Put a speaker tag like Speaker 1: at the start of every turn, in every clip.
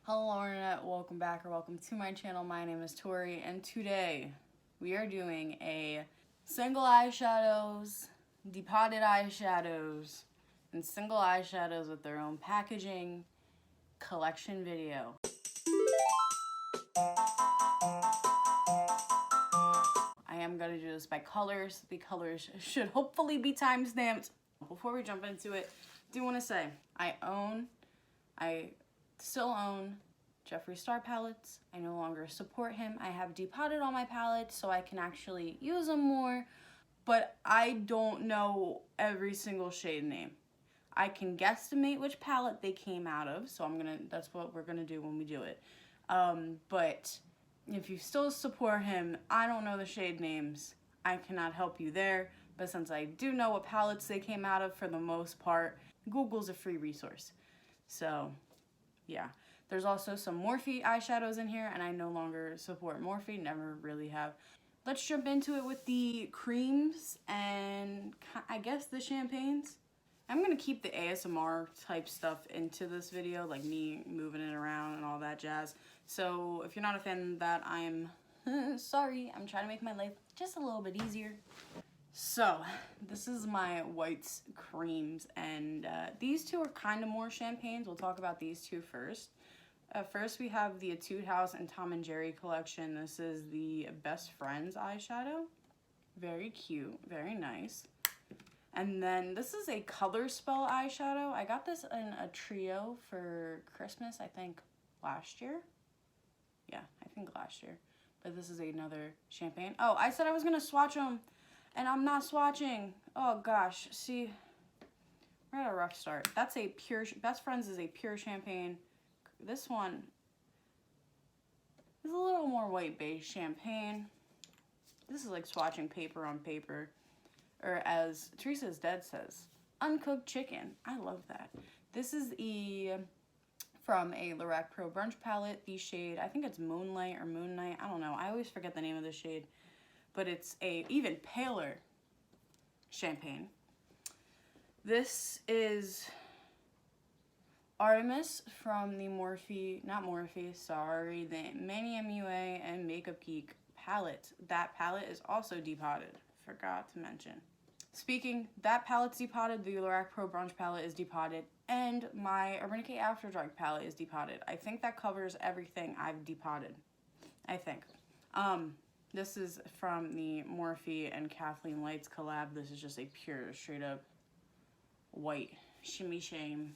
Speaker 1: Hello Internet, welcome back or welcome to my channel. My name is Tori and today we are doing a single eyeshadows, depotted eyeshadows, and single eyeshadows with their own packaging collection video. I am going to do this by colors. The colors should hopefully be timestamped. Before we jump into it, I do want to say I still own Jeffree Star palettes. I no longer support him. I have depotted all my palettes so I can actually use them more, but I don't know every single shade name. I can guesstimate which palette they came out of, so that's what we're gonna do when we do it. But if you still support him, I don't know the shade names. I cannot help you there, but since I do know what palettes they came out of for the most part, Google's a free resource. So yeah, there's also some Morphe eyeshadows in here, and I no longer support Morphe, never really have. Let's jump into it with the creams and I guess the champagnes. I'm gonna keep the ASMR type stuff into this video, like me moving it around and all that jazz. So if you're not a fan of that, I'm sorry. I'm trying to make my life just a little bit easier. So this is my whites creams, and these two are kind of more champagnes. We'll talk about these two first. First we have the Etude House and Tom and Jerry collection. This is the Best Friends eyeshadow. Very cute, very nice. And then this is a Color Spell eyeshadow. I got this in a trio for Christmas, I think last year. Yeah, I think last year. But this is another champagne. Oh, I said I was gonna swatch them, and I'm not swatching. Oh gosh, see, we're at a rough start. That's a pure, Best Friends is a pure champagne. This one is a little more white beige champagne. This is like swatching paper on paper. Or as Teresa's Dead says, uncooked chicken. I love that. This is from a Lorac Pro Brunch palette. The shade, I think it's Moonlight or Moon Night. I don't know. I always forget the name of the shade. But it's a even paler champagne. This is Artemis from the Morphe, not Morphe, sorry, the Mani MUA and Makeup Geek palette. That palette is also depotted. Forgot to mention. Speaking, that palette's depotted, the Lorac Pro Brunch palette is depotted, and my Urban Decay After Dark palette is depotted. I think that covers everything I've depotted. I think. This is from the Morphe and Kathleen Lights collab. This is just a pure, straight up white shimmy sham.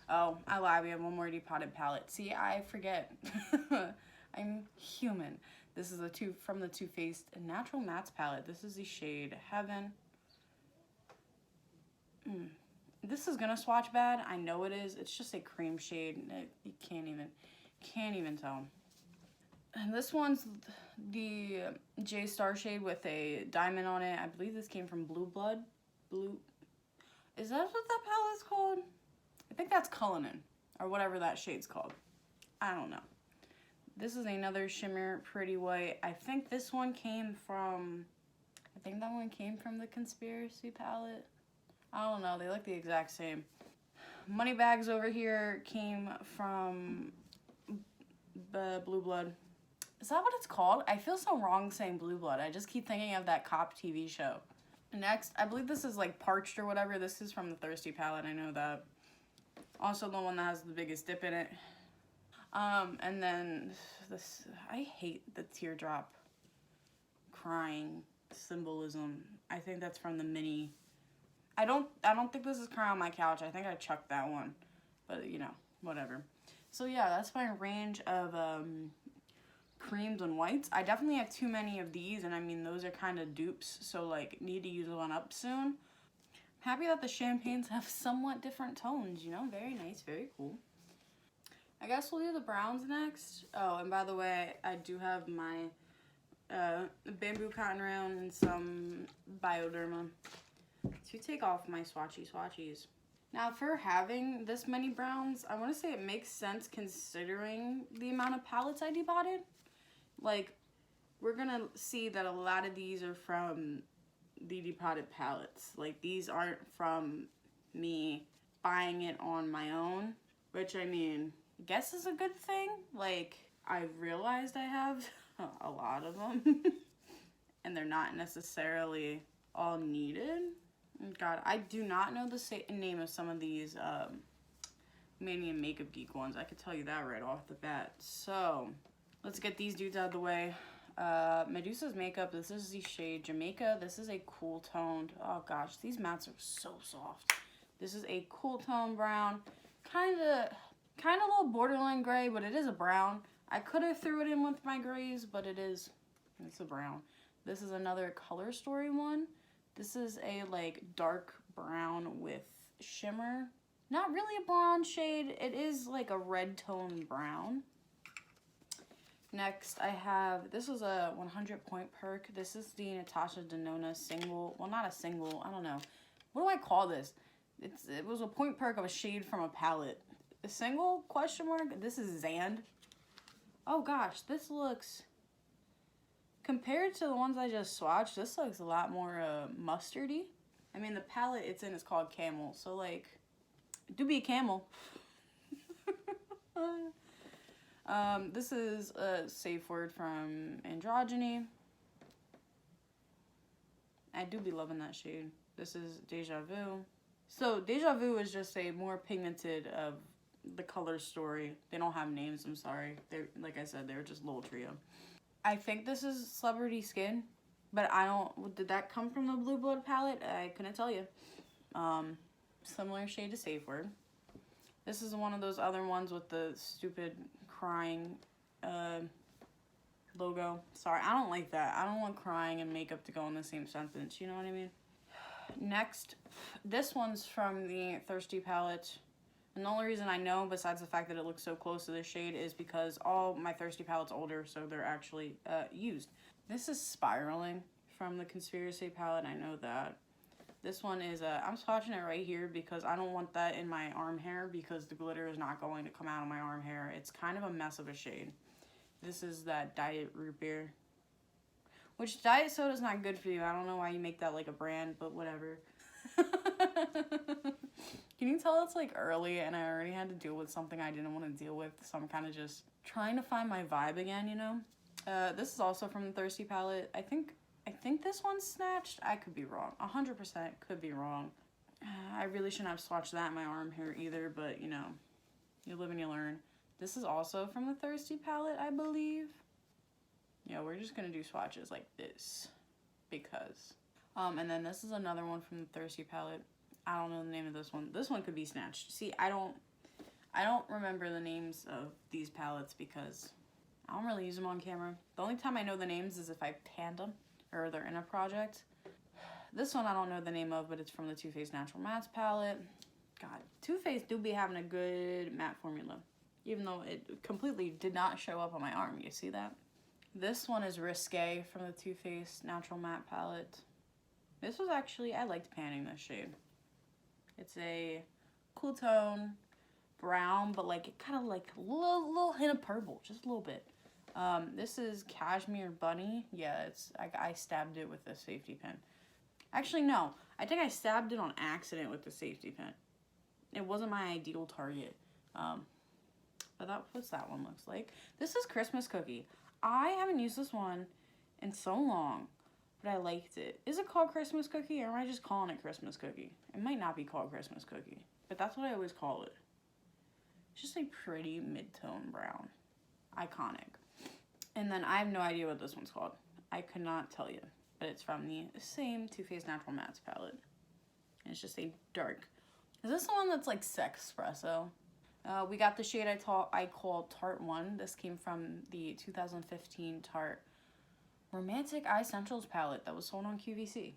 Speaker 1: Oh, I lied. We have one more depotted palette. See, I forget. I'm human. This is from the Too Faced Natural Mattes palette. This is the shade Heaven. This is gonna swatch bad. I know it is. It's just a cream shade. You can't even tell. And this one's the J Star shade with a diamond on it. I believe this came from Blue Blood. Is that what that palette's called? I think that's Cullinan, or whatever that shade's called. I don't know. This is another shimmer, pretty white. I think this one came from, the Conspiracy palette. I don't know, they look the exact same. Moneybags over here came from the Blue Blood. Is that what it's called? I feel so wrong saying Blue Blood. I just keep thinking of that cop TV show. Next, I believe this is like Parched or whatever. This is from the Thirsty palette, I know that. Also the one that has the biggest dip in it. And then this, I hate the teardrop crying symbolism. I think that's from the mini. I don't think this is Cry on My Couch. I think I chucked that one, but you know, whatever. So yeah, that's my range of creams and whites. I definitely have too many of these, and I mean those are kind of dupes, so like need to use one up soon. I'm happy that the champagnes have somewhat different tones, you know, very nice, very cool. I guess we'll do the browns next. Oh, and by the way, I do have my bamboo cotton round and some Bioderma to take off my swatchies. Now, for having this many browns, I want to say it makes sense considering the amount of palettes I depotted. Like, we're gonna see that a lot of these are from the depotted palettes. Like, these aren't from me buying it on my own. which I mean, I guess is a good thing. Like, I've realized I have a lot of them, and they're not necessarily all needed. God, I do not know the name of some of these Manny and Makeup Geek ones. I could tell you that right off the bat. So, let's get these dudes out of the way. Medusa's Makeup, this is the shade Jamaica. This is a cool toned, oh gosh, these mattes are so soft. This is a cool tone brown, kind of a little borderline gray, but it is a brown. I could have threw it in with my grays, but it's a brown. This is another Color Story one. This is a like dark brown with shimmer. Not really a bronze shade, it is like a red tone brown. Next, I have, this is a 100 Point Perk. This is the Natasha Denona single. Well, not a single, I don't know. What do I call this? It was a point perk of a shade from a palette. A single, question mark? This is Zand. Oh gosh, this looks, compared to the ones I just swatched, this looks a lot more mustardy. I mean, the palette it's in is called Camel, so like, it do be a camel. This is a safe word from Androgyny. I do be loving that shade. This is Deja Vu. So Deja Vu is just a more pigmented of the Color Story. They don't have names, I'm sorry. They're, like I said, they're just a little trio. I think this is Celebrity Skin, but I don't, did that come from the Blue Blood palette? I couldn't tell you. Similar shade to Safe Word. This is one of those other ones with the stupid crying logo. Sorry, I don't like that. I don't want crying and makeup to go in the same sentence, you know what I mean? Next, this one's from the Thirsty palette. And the only reason I know, besides the fact that it looks so close to this shade, is because all my Thirsty palettes older, so they're actually used. This is Spiraling from the Conspiracy palette, I know that. This one is, I'm swatching it right here because I don't want that in my arm hair because the glitter is not going to come out of my arm hair. It's kind of a mess of a shade. This is that Diet Root Beer, which Diet Soda is not good for you. I don't know why you make that like a brand, but whatever. Can you tell it's like early and I already had to deal with something I didn't want to deal with, so I'm kind of just trying to find my vibe again, you know? This is also from the Thirsty palette. I think this one's snatched. I could be wrong. 100% could be wrong. I really shouldn't have swatched that in my arm hair either, but you know, you live and you learn. This is also from the Thirsty palette, I believe. Yeah, we're just gonna do swatches like this because. And then this is another one from the Thirsty palette. I don't know the name of this one. This one could be snatched. See, I don't remember the names of these palettes because I don't really use them on camera. The only time I know the names is if I panned them or they're in a project. This one I don't know the name of, but it's from the Too Faced Natural Mattes palette. God, Too Faced do be having a good matte formula, even though it completely did not show up on my arm. You see that? This one is Risque from the Too Faced Natural Matte palette. This was actually, I liked panning this shade. It's a cool tone, brown, but like it kind of like a little hint of purple, just a little bit. This is Cashmere Bunny. Yeah, I stabbed it with a safety pin. Actually, no. I think I stabbed it on accident with the safety pin. It wasn't my ideal target. But what's that one looks like? This is Christmas Cookie. I haven't used this one in so long, but I liked it. Is it called Christmas Cookie or am I just calling it Christmas Cookie? It might not be called Christmas Cookie, but that's what I always call it. It's just a pretty mid-tone brown. Iconic. And then I have no idea what this one's called. I could not tell you, but it's from the same Too Faced Natural Mattes palette. And it's just a dark. Is this the one that's like Sex Espresso? We got the shade I call Tarte 1. This came from the 2015 Tarte Romantic Eye Essentials palette that was sold on QVC.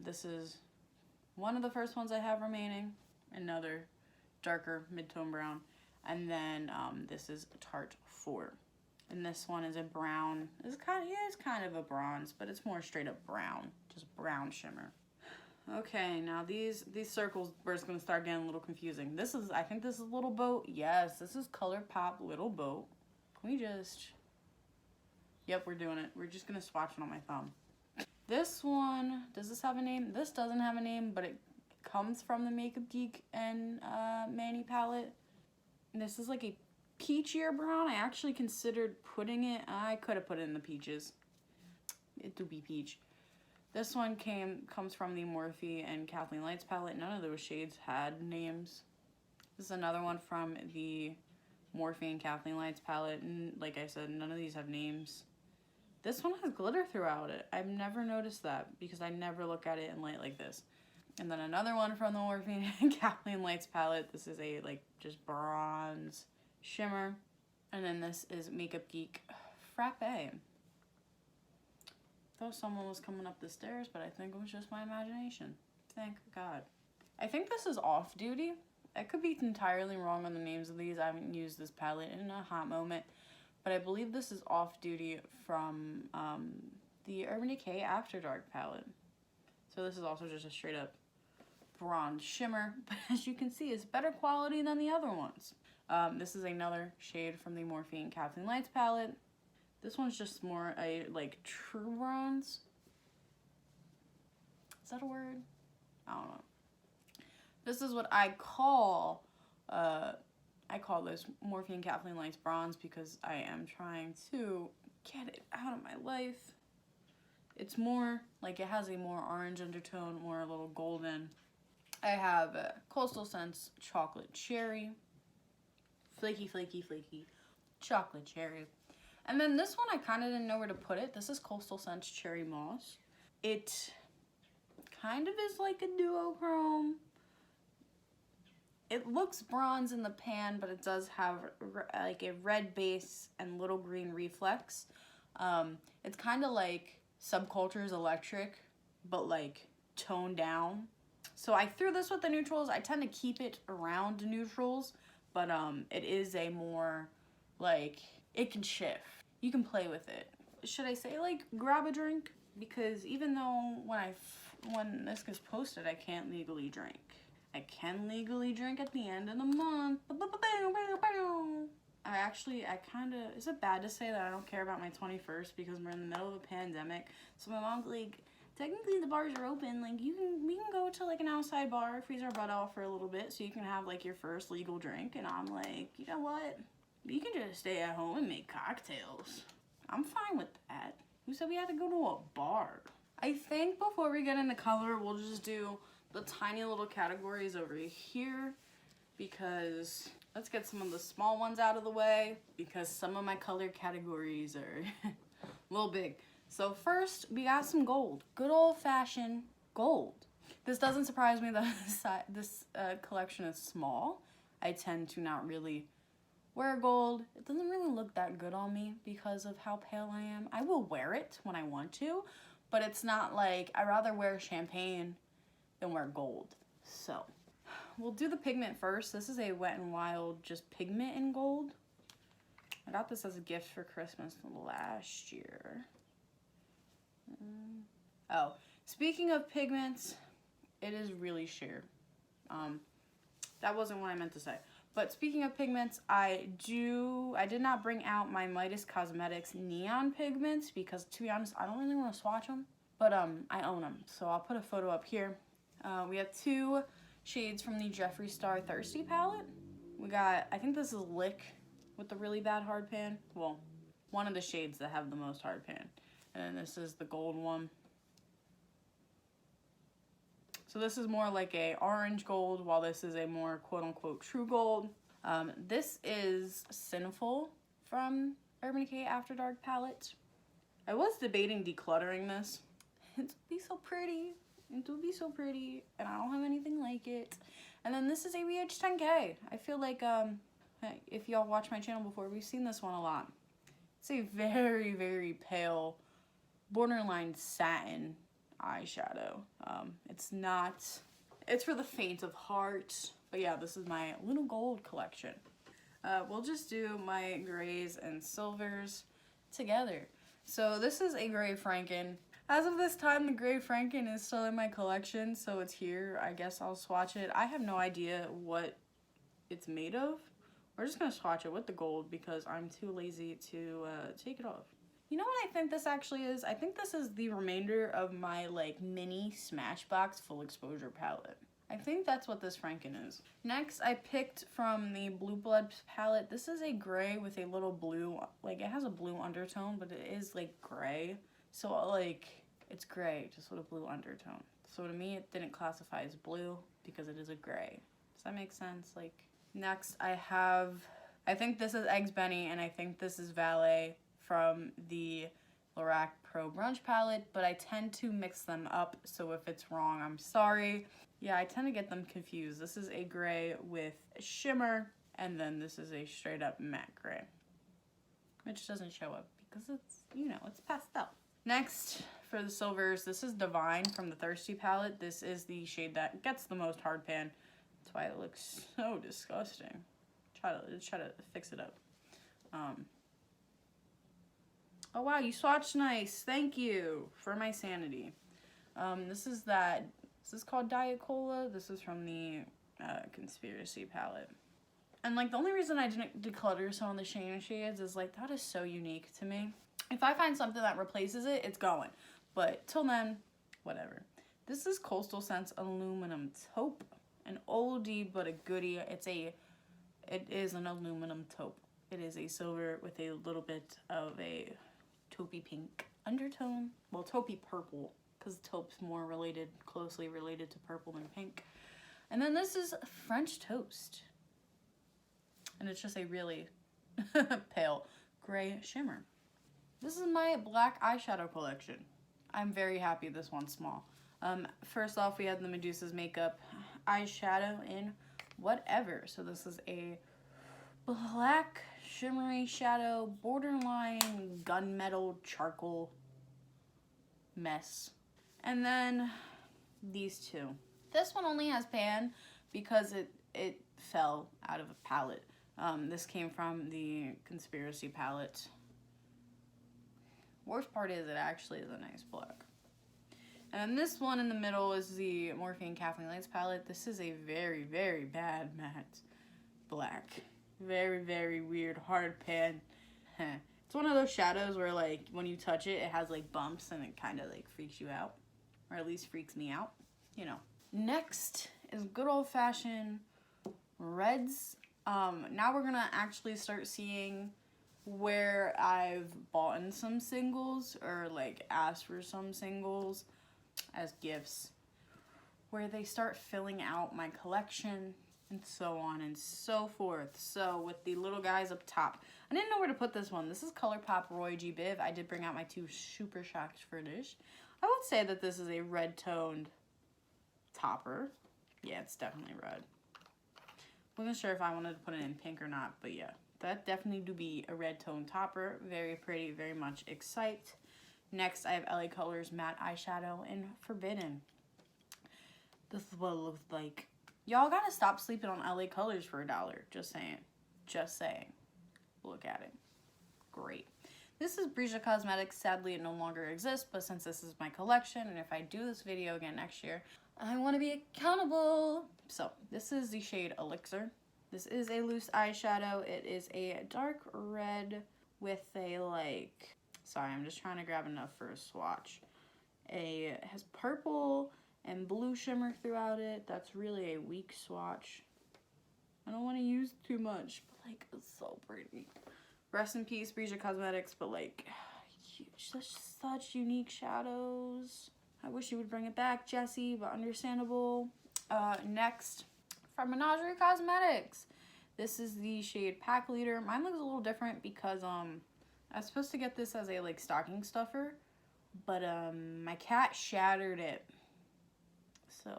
Speaker 1: This is one of the first ones I have remaining. Another darker mid-tone brown. And then this is Tarte 4. And this one is a brown. It's kind of a bronze, but it's more straight up brown. Just brown shimmer. Okay, now these circles are just gonna start getting a little confusing. I think this is Little Boat. Yes, this is ColourPop Little Boat. Can we just, yep, we're doing it. We're just gonna swatch it on my thumb. This one, does this have a name? This doesn't have a name, but it comes from the Makeup Geek and Manny palette. This is like a peachier brown. I actually considered putting it, I could have put it in the peaches. It do be peach. This one comes from the Morphe and Kathleen Lights palette. None of those shades had names. This is another one from the Morphe and Kathleen Lights palette, and like I said, none of these have names. This one has glitter throughout it. I've never noticed that because I never look at it in light like this. And then another one from the Morphe and Kathleen Lights palette. This is a like just bronze shimmer. And then this is Makeup Geek Frappe. Thought someone was coming up the stairs, but I think it was just my imagination. Thank God. I think this is Off Duty. I could be entirely wrong on the names of these. I haven't used this palette in a hot moment, but I believe this is Off Duty from the Urban Decay After Dark palette. So this is also just a straight up bronze shimmer, but as you can see, it's better quality than the other ones. This is another shade from the Morphe and Kathleen Lights palette. This one's just more a like true bronze. Is that a word? I don't know. This is what I call this Morphe and Kathleen Lights bronze because I am trying to get it out of my life. It's more like it has a more orange undertone, more a little golden. I have Coastal Scents Chocolate Cherry. Flaky, flaky, flaky. Chocolate Cherry. And then this one, I kind of didn't know where to put it. This is Coastal Scents Cherry Moss. It kind of is like a duochrome. It looks bronze in the pan, but it does have like a red base and little green reflex. It's kind of like Subculture's Electric, but like toned down. So I threw this with the neutrals. I tend to keep it around neutrals, but it is a more like, it can shift. You can play with it. Should I say like grab a drink? Because even though when this gets posted, I can't legally drink. I can legally drink at the end of the month. Is it bad to say that I don't care about my 21st because we're in the middle of a pandemic? So my mom's like, technically the bars are open. Like we can go to like an outside bar, freeze our butt off for a little bit so you can have like your first legal drink. And I'm like, you know what? You can just stay at home and make cocktails. I'm fine with that. Who said we had to go to a bar? I think before we get into color, we'll just do the tiny little categories over here because let's get some of the small ones out of the way because some of my color categories are a little big. So first, we got some gold. Good old-fashioned gold. This doesn't surprise me that this collection is small. I tend to not really wear gold. It doesn't really look that good on me because of how pale I am. I will wear it when I want to, but it's not like, I'd rather wear champagne than wear gold. So, we'll do the pigment first. This is a Wet n Wild just pigment in gold. I got this as a gift for Christmas last year. Oh, speaking of pigments, it is really sheer. That wasn't what I meant to say. But speaking of pigments, I did not bring out my Midas Cosmetics neon pigments because, to be honest, I don't really want to swatch them. But I own them, so I'll put a photo up here. We have two shades from the Jeffree Star Thirsty palette. We got, I think this is Lick with the really bad hard pan. Well, one of the shades that have the most hard pan. And then this is the gold one. So this is more like a orange gold, while this is a more quote-unquote true gold. This is Sinful from Urban Decay After Dark palette. I was debating decluttering this. It would be so pretty. It would be so pretty, and I don't have anything like it. And then this is ABH 10K. I feel like if y'all watched my channel before, we've seen this one a lot. It's a very, very pale, borderline satin eyeshadow. It's for the faint of heart. But yeah, this is my little gold collection. We'll just do my grays and silvers together. So this is a gray Franken. As of this time, the gray Franken is still in my collection, so it's here. I guess I'll swatch it. I have no idea what it's made of. We're just gonna swatch it with the gold because I'm too lazy to take it off. You know what I think this actually is? I think this is the remainder of my like mini Smashbox full exposure palette. I think that's what this Franken is. Next, I picked from the Blue Blood palette. This is a gray with a little blue, like it has a blue undertone, but it is like gray. So like, it's gray, just with a blue undertone. So to me, it didn't classify as blue because it is a gray. Does that make sense? Like, next I have, I think this is Eggs Benny, and I think this is Valet from the Lorac Pro Brunch palette, but I tend to mix them up, so if it's wrong, I'm sorry. Yeah, I tend to get them confused. This is a gray with shimmer, and then this is a straight up matte gray, which doesn't show up because it's, you know, it's pastel. Next, for the silvers, this is Divine from the Thirsty palette. This is the shade that gets the most hard pan. That's why it looks so disgusting. Try to fix it up. Oh wow, you swatched nice. Thank you for my sanity. This is called Diet Cola. This is from the Conspiracy palette. And like the only reason I didn't declutter some of the shades is like that is so unique to me. If I find something that replaces it, it's going. But till then, whatever. This is Coastal Scents Aluminum Taupe. An oldie but a goodie. It is an aluminum taupe. It is a silver with a little bit of a taupey pink undertone. Well, taupey purple, because taupe's more closely related to purple than pink. And then this is French Toast. And it's just a really pale gray shimmer. This is my black eyeshadow collection. I'm very happy this one's small. First off, we had the Medusa's Makeup eyeshadow in Whatever. So this is a black shimmery shadow, borderline gunmetal charcoal mess. And then these two. This one only has pan because it fell out of a palette. This came from the Conspiracy palette. Worst part is it actually is a nice black. And this one in the middle is the Morphine Kathleen Lights palette. This is a very, very bad matte black. Very, very weird, hard pan. It's one of those shadows where like when you touch it, it has like bumps and it kind of like freaks you out. Or at least freaks me out, you know. Next is good old fashioned reds. Now we're gonna actually start seeing where I've bought in some singles or like asked for some singles as gifts, where they start filling out my collection and so on and so forth. So with the little guys up top, I didn't know where to put this one. This is ColourPop Roy G. Biv. I did bring out my two Super Shocked for Dish. I would say that this is a red toned topper. Yeah, it's definitely red. Wasn't sure if I wanted to put it in pink or not, but yeah, that definitely do be a red tone topper. Very pretty, very much excite. Next, I have LA Colors Matte Eyeshadow in Forbidden. This is what it looks like. Y'all gotta stop sleeping on LA Colors for $1. Just saying. Just saying. Look at it. Great. This is Breesia Cosmetics. Sadly, it no longer exists, but since this is my collection, and if I do this video again next year, I want to be accountable. So, this is the shade Elixir. This is a loose eyeshadow. It is a dark red with a like... Sorry, I'm just trying to grab enough for a swatch. It has purple and blue shimmer throughout it. That's really a weak swatch. I don't want to use too much, but like, it's so pretty. Rest in peace, Breesia Cosmetics, but like, such unique shadows. I wish you would bring it back, Jessie, but understandable. Next, from Menagerie Cosmetics. This is the shade Pack Leader. Mine looks a little different because I was supposed to get this as a like stocking stuffer, but my cat shattered it. So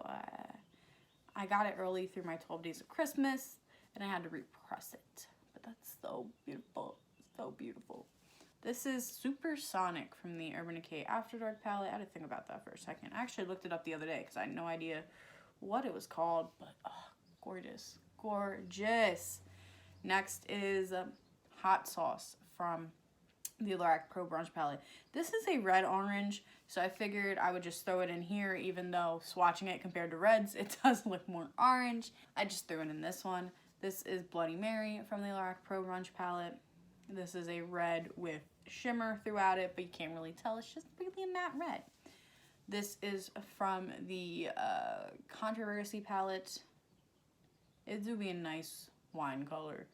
Speaker 1: I got it early through my 12 days of Christmas, and I had to repress it. But that's so beautiful, so beautiful. This is Supersonic from the Urban Decay After Dark palette. I had to think about that for a second. I actually looked it up the other day because I had no idea what it was called, but oh, gorgeous, gorgeous. Next is Hot Sauce from the Lorac Pro Brunch palette. This is a red orange, so I figured I would just throw it in here, even though swatching it compared to reds, it does look more orange. I just threw it in this one. This is Bloody Mary from the Lorac Pro Brunch palette. This is a red with shimmer throughout it, but you can't really tell. It's just really a matte red. This is from the Controversy palette. It do be a nice wine color.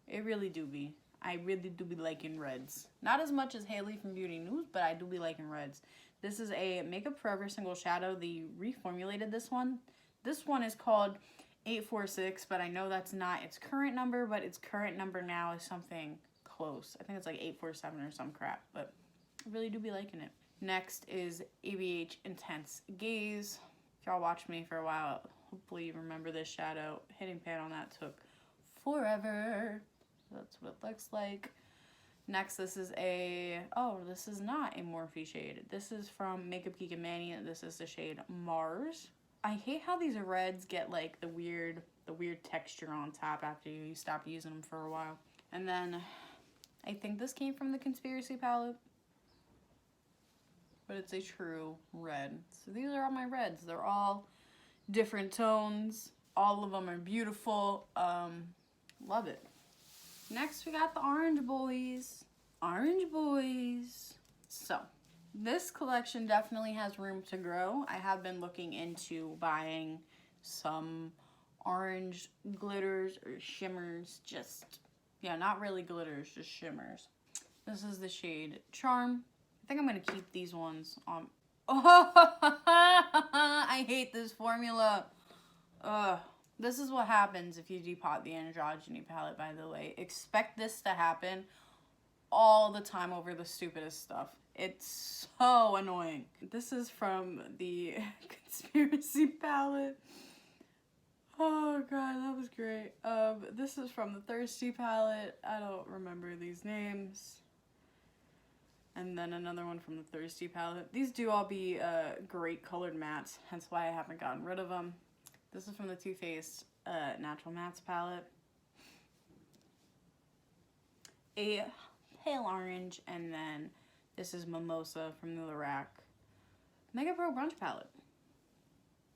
Speaker 1: It really do be. I really do be liking reds. Not as much as Haley from Beauty News, but I do be liking reds. This is a Makeup Forever single shadow. They reformulated this one. This one is called 846, but I know that's not its current number, but its current number now is something close. I think it's like 847 or some crap, but I really do be liking it. Next is ABH Intense Gaze. If y'all watched me for a while, hopefully you remember this shadow. Hitting pan on that took forever. That's what it looks like. Next, this is this is not a Morphe shade. This is from Makeup Geek and Mania. This is the shade Mars. I hate how these reds get like the weird texture on top after you stop using them for a while. And then I think this came from the Conspiracy palette, but it's a true red. So these are all my reds. They're all different tones. All of them are beautiful. Love it. Next, we got the Orange Boys. Orange Boys. So, this collection definitely has room to grow. I have been looking into buying some orange glitters or shimmers. Not really glitters, just shimmers. This is the shade Charm. I think I'm going to keep these ones on. Oh, I hate this formula. This is what happens if you depot the Androgyny palette, by the way. Expect this to happen all the time over the stupidest stuff. It's so annoying. This is from the Conspiracy palette. Oh god, that was great. This is from the Thirsty palette. I don't remember these names. And then another one from the Thirsty palette. These do all be great colored mattes, hence why I haven't gotten rid of them. This is from the Too Faced Natural Mattes palette. A pale orange, and then this is Mimosa from the Lorac Mega Pro Brunch palette.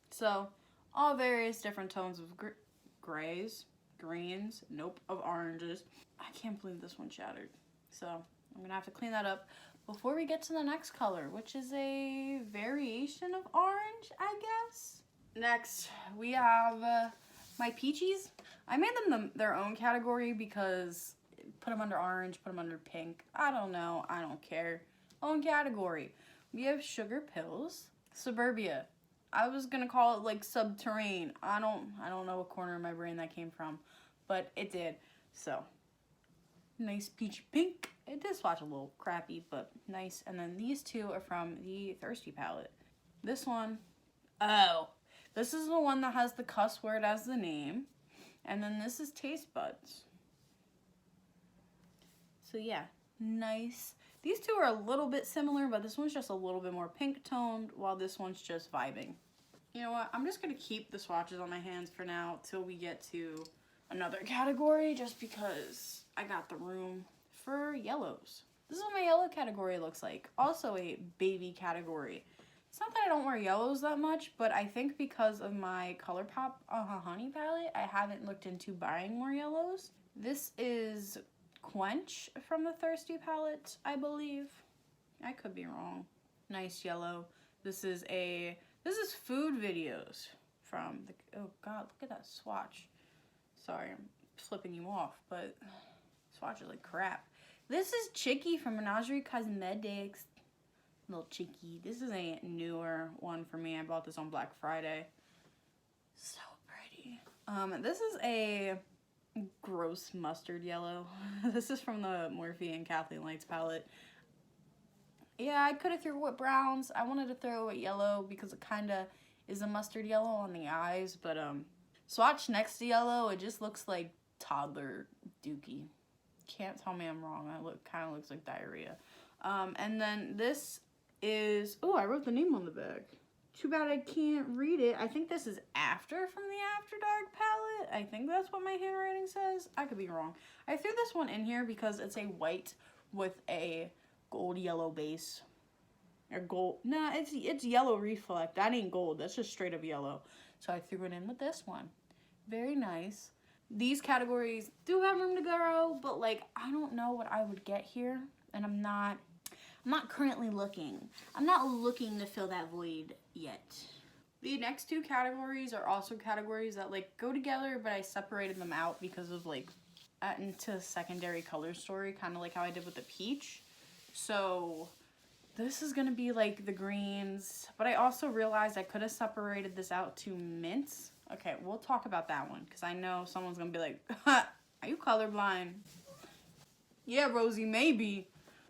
Speaker 1: So, all various different tones of grays, greens, of oranges. I can't believe this one shattered. So, I'm gonna have to clean that up before we get to the next color, which is a variation of orange, I guess. Next, we have my Peachies. I made them their own category because put them under orange, put them under pink. I don't know. I don't care. Own category. We have Sugar Pills. Suburbia. I was going to call it like Subterrane. I don't know what corner of my brain that came from, but it did. So, nice peachy pink. It did swatch a little crappy, but nice. And then these two are from the Thirsty palette. This one, this is the one that has the cuss word as the name. And then this is Taste Buds. So yeah, nice. These two are a little bit similar, but this one's just a little bit more pink toned, while this one's just vibing. You know what? I'm just going to keep the swatches on my hands for now till we get to another category, just because I got the room for yellows. This is what my yellow category looks like. Also a baby category. It's not that I don't wear yellows that much, but I think because of my ColourPop Honey palette, I haven't looked into buying more yellows. This is Quench from the Thirsty palette, I believe. I could be wrong. Nice yellow. This is food videos from the, oh god, look at that swatch. Sorry, I'm flipping you off, but swatch is like crap. This is Chicky from Menagerie Cosmetics. Little Chicky. This is a newer one for me. I bought this on Black Friday. So pretty. This is a gross mustard yellow. This is from the Morphe and Kathleen Lights palette. Yeah, I could have threw it browns. I wanted to throw it yellow because it kind of is a mustard yellow on the eyes, but swatch next to yellow, it just looks like toddler dookie. Can't tell me I'm wrong. Kind of looks like diarrhea. And then this is, oh, I wrote the name on the back. Too bad I can't read it. I think this is After from the After Dark palette. I think that's what my handwriting says. I could be wrong. I threw this one in here because it's a white with a gold yellow base. Or gold. Nah, it's yellow reflect. That ain't gold. That's just straight up yellow. So I threw it in with this one. Very nice. These categories do have room to grow, but like I don't know what I would get here. And I'm not I'm not currently looking. I'm not looking to fill that void yet. The next two categories are also categories that like go together, but I separated them out because of like into a secondary color story, kind of like how I did with the peach. So this is gonna be like the greens, but I also realized I could have separated this out to mints. Okay, we'll talk about that one because I know someone's gonna be like, are you colorblind? Yeah, Rosie, maybe.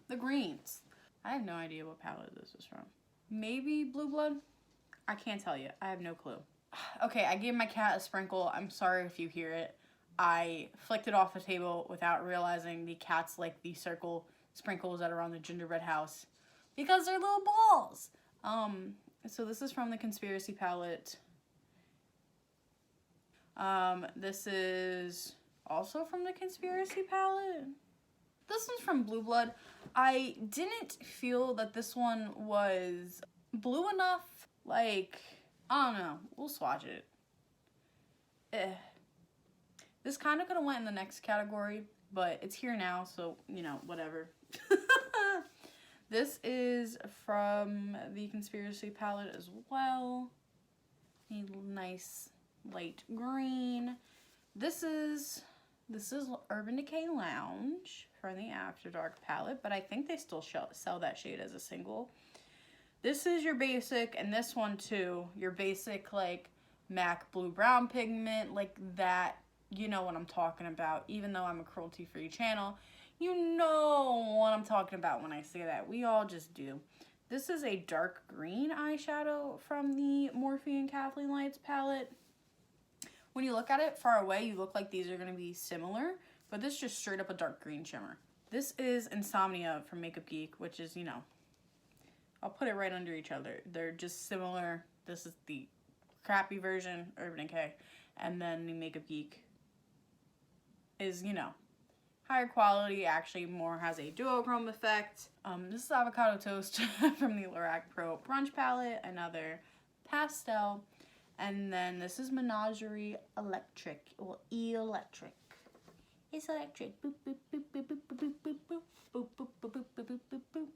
Speaker 1: The greens. I have no idea what palette this is from. Maybe Blue Blood? I can't tell you. I have no clue. Okay, I gave my cat a sprinkle. I'm sorry if you hear it. I flicked it off the table without realizing the cats like the circle sprinkles that are on the gingerbread house because they're little balls. So this is from the Conspiracy palette. This is also from the Conspiracy palette. This one's from Blue Blood. I didn't feel that this one was blue enough. Like, I don't know. We'll swatch it. This kind of could have went in the next category, but it's here now, so, you know, whatever. This is from the Conspiracy palette as well. A nice light green. This is Urban Decay Lounge from the After Dark palette, but I think they still sell that shade as a single. This is your basic, and this one too, your basic like MAC blue brown pigment, like that. You know what I'm talking about. Even though I'm a cruelty-free channel, you know what I'm talking about when I say that. We all just do. This is a dark green eyeshadow from the Morphe and Kathleen Lights palette. When you look at it far away, you look like these are going to be similar, but this is just straight up a dark green shimmer. This is Insomnia from Makeup Geek, which is, you know, I'll put it right under each other. They're just similar. This is the crappy version, Urban Decay, and then the Makeup Geek is, you know, higher quality, actually more has a duochrome effect. This is Avocado Toast from the Lorac Pro Brunch palette, another pastel. And then this is Menagerie Electric, or E-Electric. It's electric. Boop, boop, boop, boop, boop, boop, boop, boop, boop, boop, boop, boop, boop, boop, boop.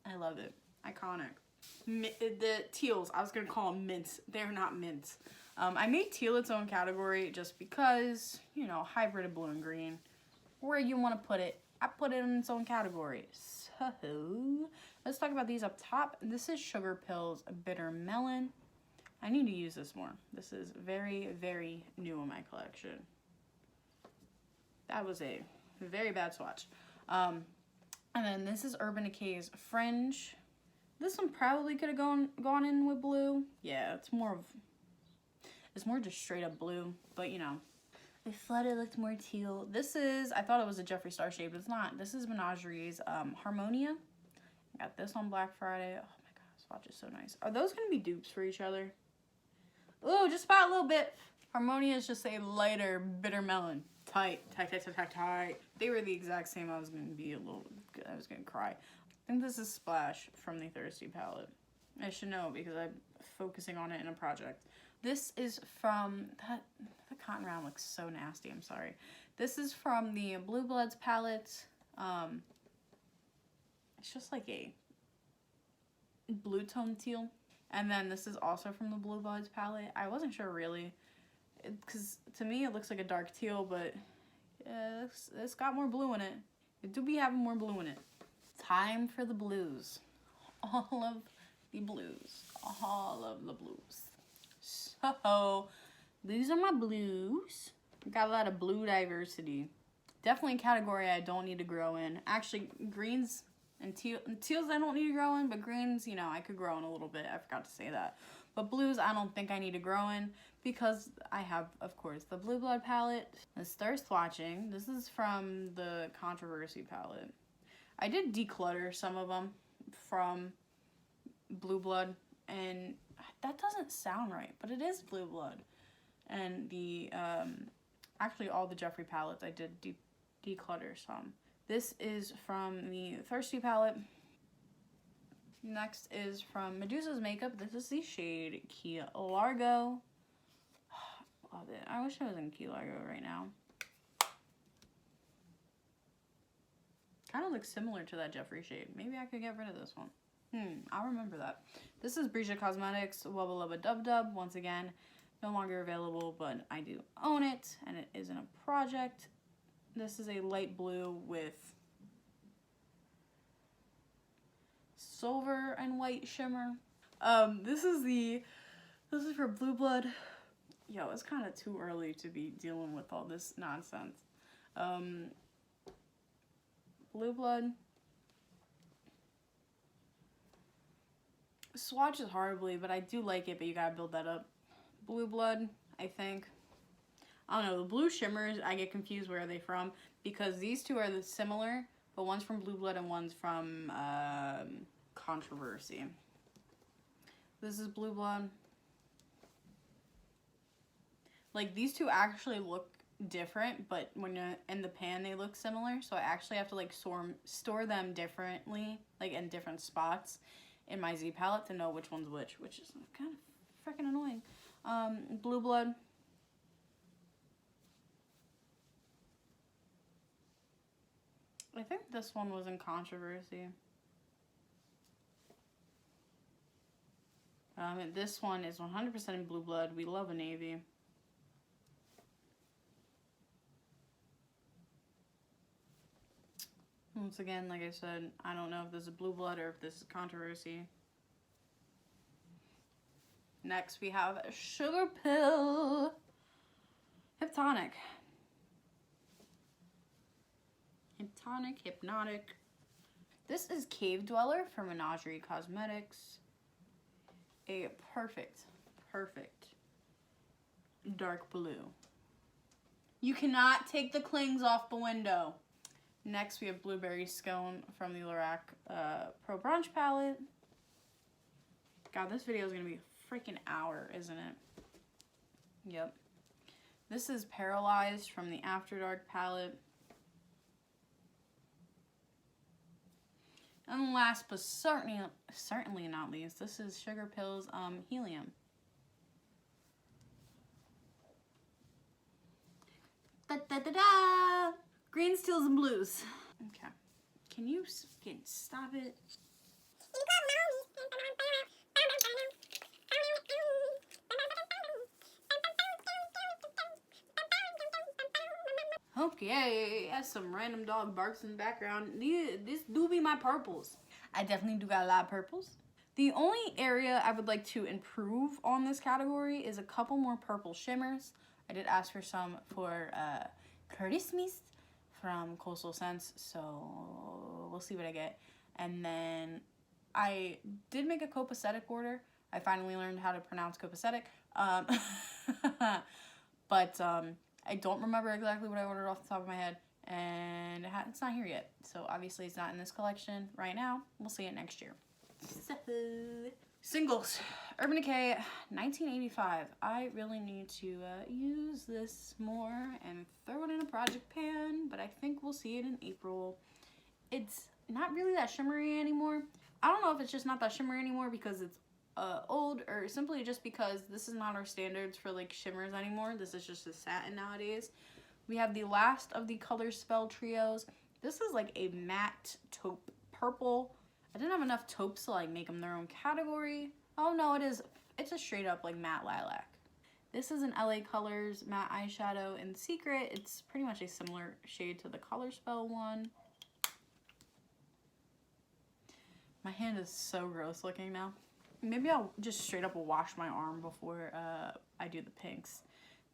Speaker 1: I love it. Iconic. The Teals, I was gonna call them mints. They're not mints. I made teal its own category just because, you know, hybrid of blue and green. Where you want to put it, I put it in its own category. So, let's talk about these up top. This is Sugar Pills Bitter Melon. I need to use this more. This is very, very new in my collection. That was a very bad swatch. And then this is Urban Decay's Fringe. This one probably could have gone in with blue. Yeah, it's more just straight up blue, but you know. I thought it looked more teal. This is, I thought it was a Jeffree Star shade, but it's not. This is Menagerie's Harmonia. I got this on Black Friday. Oh my god, this swatch is so nice. Are those going to be dupes for each other? Ooh, just about a little bit. Harmonia is just a lighter bitter melon. Tight. They were the exact same. I was going to cry. I think this is Splash from the Thirsty palette. I should know because I'm focusing on it in a project. This is from, the cotton round looks so nasty, I'm sorry. This is from the Blue Bloods palette. It's just like a blue tone teal. And then this is also from the Blue Bloods palette. I wasn't sure really, because to me it looks like a dark teal, but it's got more blue in it. It do be having more blue in it. Time for the blues. All of the blues. All of the blues. So, these are my blues. Got a lot of blue diversity. Definitely a category I don't need to grow in. Actually, greens and teals I don't need to grow in, but greens, you know, I could grow in a little bit. I forgot to say that. But blues, I don't think I need to grow in because I have, of course, the Blue Blood palette. Let's start swatching. This is from the Controversy palette. I did declutter some of them from Blue Blood, and that doesn't sound right, but it is Blue Blood. And the, actually all the Jeffree palettes, I did declutter some. This is from the Thirsty palette. Next is from Medusa's Makeup. This is the shade Key Largo. Love it. I wish I was in Key Largo right now. Kind of looks similar to that Jeffree shade. Maybe I could get rid of this one. I'll remember that. This is Brisha Cosmetics Wubba Lubba Dub Dub. Once again, no longer available, but I do own it, and it is in a project. This is a light blue with silver and white shimmer. This is for Blue Blood. Yo, it's kind of too early to be dealing with all this nonsense. Blue Blood. Swatches horribly, but I do like it, but you gotta build that up. Blue Blood, I think. I don't know, the blue shimmers, I get confused where are they from, because these two are similar, but one's from Blue Blood and one's from Controversy. This is Blue Blood. Like, these two actually look different, but when you're in the pan, they look similar, so I actually have to, like, store them differently, like, in different spots in my Z palette to know which one's which is kind of freaking annoying. Blue Blood. I think this one was in Controversy. And this one is 100% in Blue Blood. We love a navy. Once again, like I said, I don't know if this is Blue Blood or if this is Controversy. Next, we have Sugar Pill Hypnotic. Hypnotic. This is Cave Dweller from Menagerie Cosmetics. A perfect dark blue. You cannot take the clings off the window. Next, we have Blueberry Scone from the Lorac Pro Bronze Palette. God, this video is going to be a freaking hour, isn't it? Yep. This is Paralyzed from the After Dark palette. And last but certainly not least, this is Sugar Pill's Helium. Da-da-da-da! Greens, teals, and blues. Okay. Can you stop it? Okay, that's some random dog barks in the background. This do be my purples. I definitely do got a lot of purples. The only area I would like to improve on this category is a couple more purple shimmers. I did ask for some for Christmas from Coastal Scents, so we'll see what I get. And then I did make a copacetic order. I finally learned how to pronounce copacetic. But I don't remember exactly what I ordered off the top of my head, and it's not here yet. So obviously it's not in this collection right now. We'll see it next year. So, singles. Urban Decay 1985. I really need to use this more and throw it in a project pan, but I think we'll see it in April. It's not really that shimmery anymore. I don't know if it's just not that shimmery anymore because it's old, or simply just because this is not our standards for like shimmers anymore. This is just a satin nowadays. We have the last of the Color Spell trios. This is like a matte taupe purple. I didn't have enough taupes to like make them their own category. Oh no, it's a straight up like matte lilac. This is an LA Colors matte eyeshadow in Secret. It's pretty much a similar shade to the Color Spell one. My hand is so gross looking now. Maybe I'll just straight up wash my arm before I do the pinks.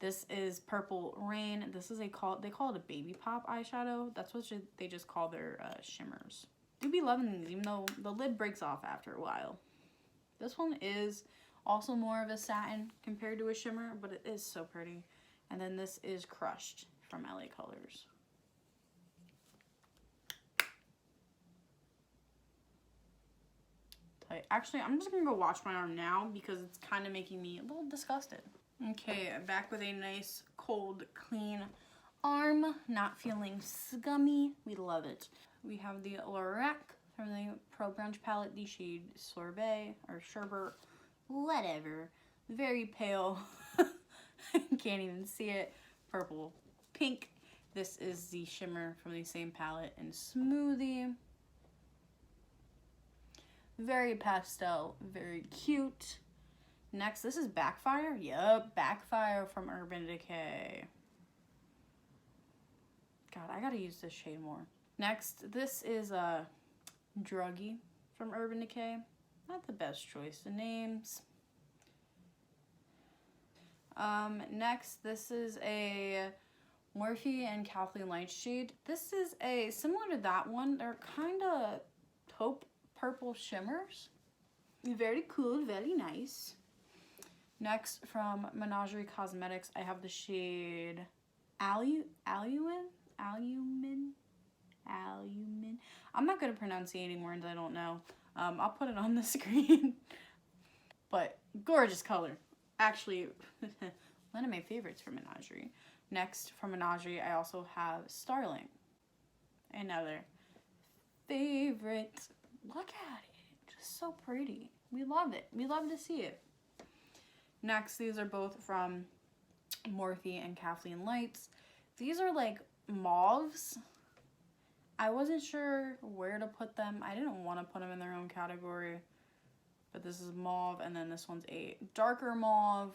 Speaker 1: This is Purple Rain. This is they call it a baby pop eyeshadow. That's what they just call their shimmers. Do be loving these, even though the lid breaks off after a while. This one is also more of a satin compared to a shimmer, but it is so pretty. And then this is Crushed from LA Colors. Actually, I'm just gonna go wash my arm now because it's kind of making me a little disgusted. Okay, back with a nice, cold, clean arm. Not feeling scummy. We love it. We have the Lorac from the Pro Bronze palette, the shade Sorbet or Sherbet, whatever. Very pale. Can't even see it. Purple, pink. This is the shimmer from the same palette in Smoothie. Very pastel, very cute. Next, this is Backfire. Yup, Backfire from Urban Decay. God, I gotta use this shade more. Next, this is Druggy from Urban Decay. Not the best choice of names. Next, this is a Morphe and Kathleen Light shade. This is a, similar to that one, they're kind of taupe purple shimmers. Very cool, very nice. Next, from Menagerie Cosmetics, I have the shade Alumin. I'm not good at pronouncing words I don't know. I'll put it on the screen. But gorgeous color. Actually, one of my favorites from Menagerie. Next, from Menagerie, I also have Starling. Another favorite. Look at it. Just so pretty. We love it. We love to see it. Next, these are both from Morphe and Kathleen Lights. These are like mauves. I wasn't sure where to put them. I didn't want to put them in their own category. But this is mauve, and then this one's a darker mauve.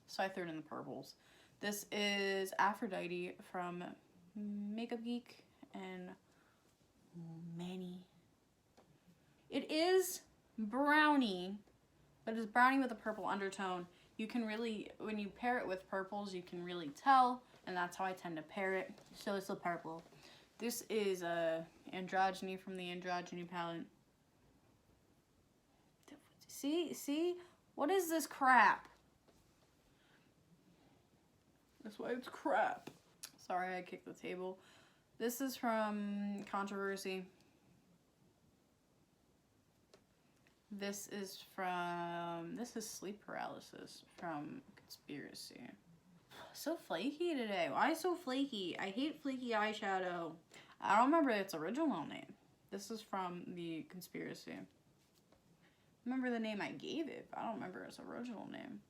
Speaker 1: So I threw it in the purples. This is Aphrodite from Makeup Geek and many. It is brownie, but it's brownie with a purple undertone. You can really, when you pair it with purples, you can really tell, and that's how I tend to pair it. So it's a purple. This is Androgyny from the Androgyny palette. See? What is this crap? That's why it's crap. Sorry, I kicked the table. This is from Controversy. This is Sleep Paralysis from Conspiracy. So flaky today. Why so flaky? I hate flaky eyeshadow. I don't remember its original name. This is from the Conspiracy. I remember the name I gave it, but I don't remember its original name.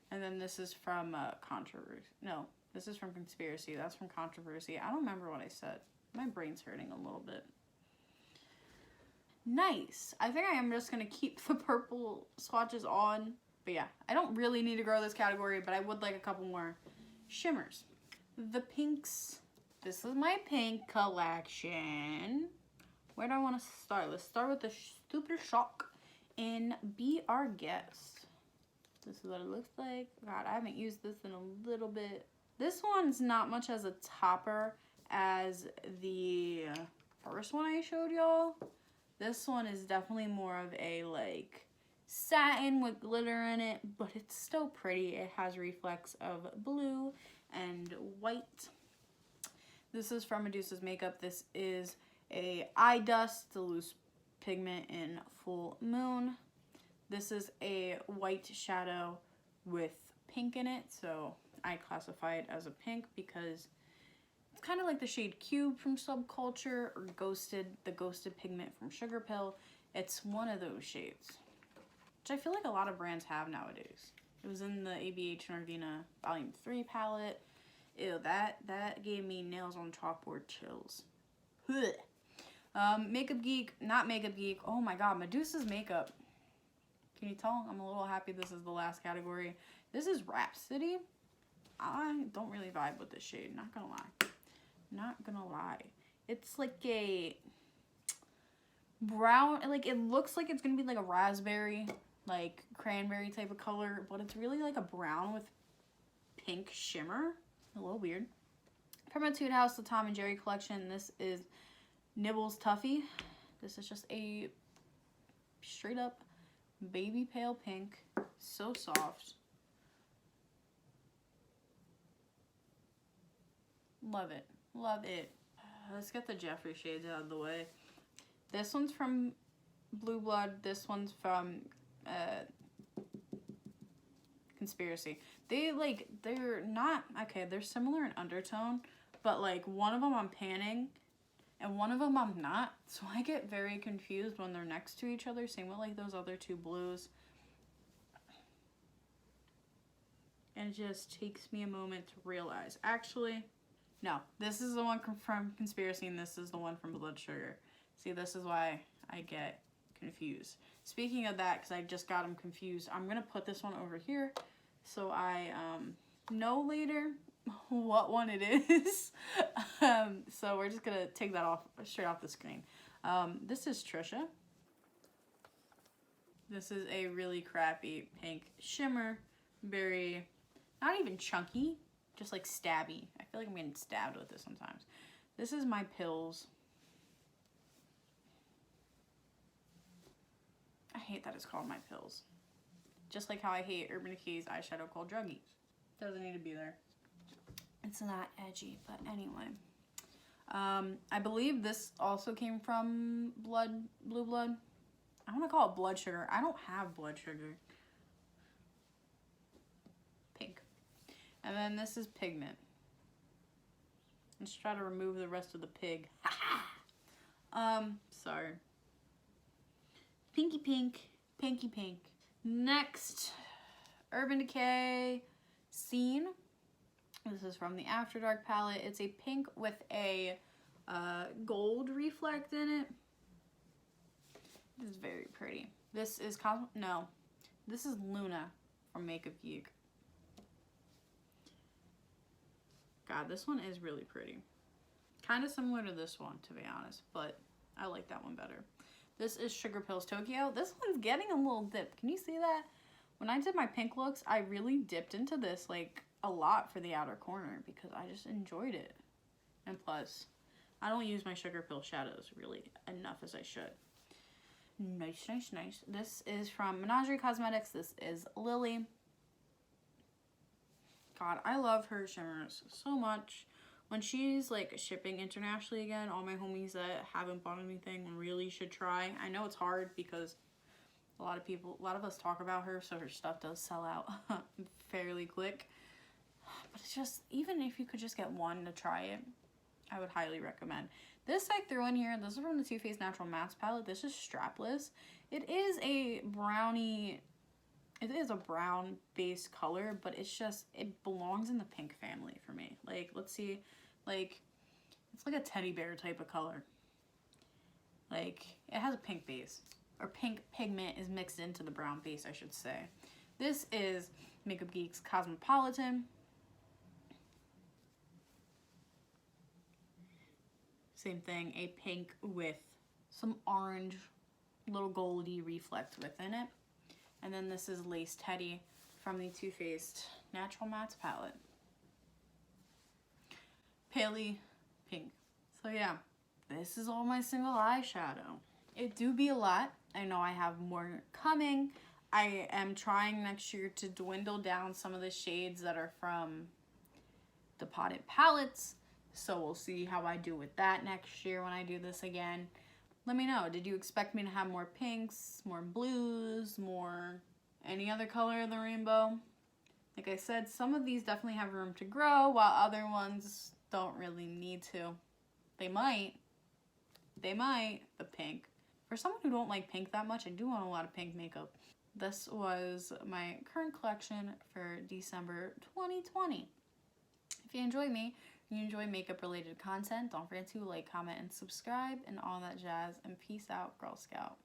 Speaker 1: And then this is from Controversy. No, this is from Conspiracy. That's from Controversy. I don't remember what I said. My brain's hurting a little bit. Nice. I think I am just going to keep the purple swatches on. But yeah, I don't really need to grow this category, but I would like a couple more shimmers. The pinks. This is my pink collection. Where do I want to start? Let's start with the Stupid Shock and Be Our Guest. This is what it looks like. God, I haven't used this in a little bit. This one's not much as a topper as the first one I showed y'all. This one is definitely more of a like satin with glitter in it, but it's still pretty. It has reflex of blue and white. This is from Medusa's Makeup. This is a Eye Dust, the loose pigment in Full Moon. This is a white shadow with pink in it, so I classify it as a pink because it's kind of like the shade Cube from Subculture or the Ghosted pigment from Sugar Pill. It's one of those shades, which I feel like a lot of brands have nowadays. It was in the ABH Narvina Volume 3 palette. Ew, that gave me nails on chalkboard chills. Makeup Geek, not Makeup Geek. Oh my god, Medusa's Makeup. Can you tell? I'm a little happy this is the last category. This is Rhapsody. I don't really vibe with this shade, not gonna lie. Not gonna lie. It's like a brown, like it looks like it's gonna be like a raspberry, like cranberry type of color, but it's really like a brown with pink shimmer. A little weird. From Etude House, the Tom and Jerry collection, this is Nibbles Tuffy. This is just a straight up baby pale pink. So soft. Love it. Love it. Let's get the Jeffree shades out of the way. This one's from Blue Blood. This one's from Conspiracy. They're not, okay, they're similar in undertone, but like one of them I'm panning and one of them I'm not. So I get very confused when they're next to each other. Same with like those other two blues. And it just takes me a moment to realize. Actually, No, this is the one from Conspiracy, and this is the one from Blood Sugar. See, this is why I get confused. Speaking of that, because I just got them confused, I'm going to put this one over here so I know later what one it is. So we're just going to take that off straight off the screen. This is Trisha. This is a really crappy pink shimmer. Very, not even chunky, just like stabby. I feel like I'm getting stabbed with this sometimes. This is my Pills. I hate that it's called My Pills. Just like how I hate Urban Decay's eyeshadow called Druggy. Doesn't need to be there. It's not edgy, but anyway. I believe this also came from Blue Blood. I want to call it Blood Sugar. I don't have Blood Sugar. Pink. And then this is Pigment. Let's try to remove the rest of the pig. Sorry. Pinky pink, pinky pink. Next, Urban Decay Scene. This is from the After Dark palette. It's a pink with a gold reflect in it. This is very pretty. This is this is Luna from Makeup Geek. God, this one is really pretty. Kind of similar to this one, to be honest, but I like that one better. This is Sugar Pills Tokyo. This one's getting a little dip. Can you see that? When I did my pink looks, I really dipped into this like a lot for the outer corner because I just enjoyed it. And plus, I don't use my Sugar Pill shadows really enough as I should. Nice, nice, nice. This is from Menagerie Cosmetics. This is Lily. God, I love her shimmers so much. When she's like shipping internationally again, all my homies that haven't bought anything really should try. I know it's hard because a lot of us talk about her, so her stuff does sell out fairly quick. But it's just, even if you could just get one to try it, I would highly recommend. This I threw in here. This is from the Too Faced Natural Mattes palette. This is Strapless. It is a brownie. It is a brown base color, but it's just, it belongs in the pink family for me. Like, let's see, like, it's like a teddy bear type of color. Like, it has a pink base, or pink pigment is mixed into the brown base, I should say. This is Makeup Geek's Cosmopolitan. Same thing, a pink with some orange, little goldy reflect within it. And then this is Lace Teddy from the Too Faced Natural Mattes palette. Paley pink. So yeah, this is all my single eyeshadow. It do be a lot. I know I have more coming. I am trying next year to dwindle down some of the shades that are from the Potted palettes. So we'll see how I do with that next year when I do this again. Let me know, did you expect me to have more pinks, more blues, more any other color of the rainbow? Like I said, some of these definitely have room to grow, while other ones don't really need to. They might, but pink. For someone who don't like pink that much, I do want a lot of pink makeup. This was my current collection for December 2020. If you enjoy me, you enjoy makeup related content, don't forget to like, comment, and subscribe and all that jazz, and peace out, Girl Scout.